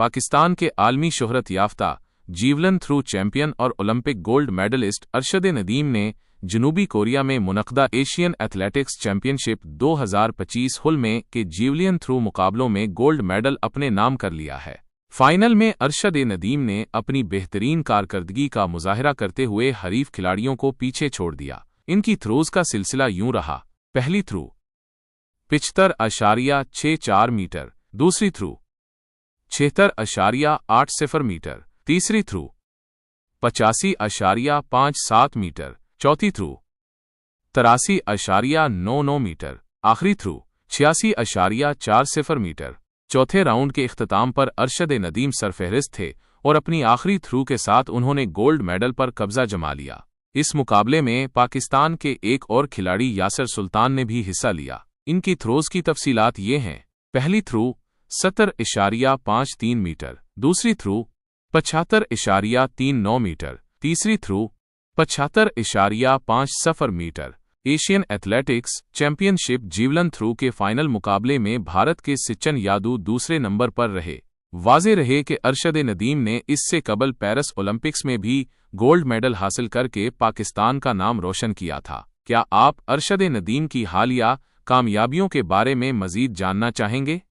पाकिस्तान के आलमी शोहरत याफ्ता जीवलन थ्रो चैंपियन और Olympic gold medalist Arshad Nadeem ने जनूबी कोरिया में मुनक़दा एशियन एथलेटिक्स चैंपियनशिप 2025 हुल में के जीवलियन थ्रो मुकाबलों में गोल्ड मेडल अपने नाम कर लिया है। फाइनल में अरशद नदीम ने अपनी बेहतरीन कारकर्दगी का मुजाहरा करते हुए हरीफ खिलाड़ियों को पीछे छोड़ दिया। इनकी थ्रोज का सिलसिला यूं रहा: पहली थ्रो 75.64 मीटर, दूसरी थ्रो 76.80 मीटर, तीसरी थ्रो 85.57 मीटर, चौथी थ्रो 83.99 मीटर, आखिरी थ्रो 86.40 मीटर। चौथे राउंड के इख्तिताम पर अरशद नदीम सरफहरिस्त थे और अपनी आखिरी थ्रो के साथ उन्होंने गोल्ड मेडल पर कब्जा जमा लिया। इस मुकाबले में पाकिस्तान के एक और खिलाड़ी यासिर सुल्तान ने भी हिस्सा लिया। इनकी थ्रोज की तफसीलात ये हैं: पहली थ्रो 70.53 मीटर, दूसरी थ्रो 75.39 मीटर, तीसरी throw 75.50 metre. Asian athletics championship javelin throw के फाइनल मुकाबले में भारत के सिचन यादव दूसरे नंबर पर रहे। वाज़ेह रहे कि अरशद नदीम ने इससे कबल पेरिस ओलंपिक्स में भी गोल्ड मेडल हासिल करके पाकिस्तान का नाम रोशन किया था। क्या आप अरशद नदीम की हालिया कामयाबियों के बारे में मज़ीद जानना चाहेंगे?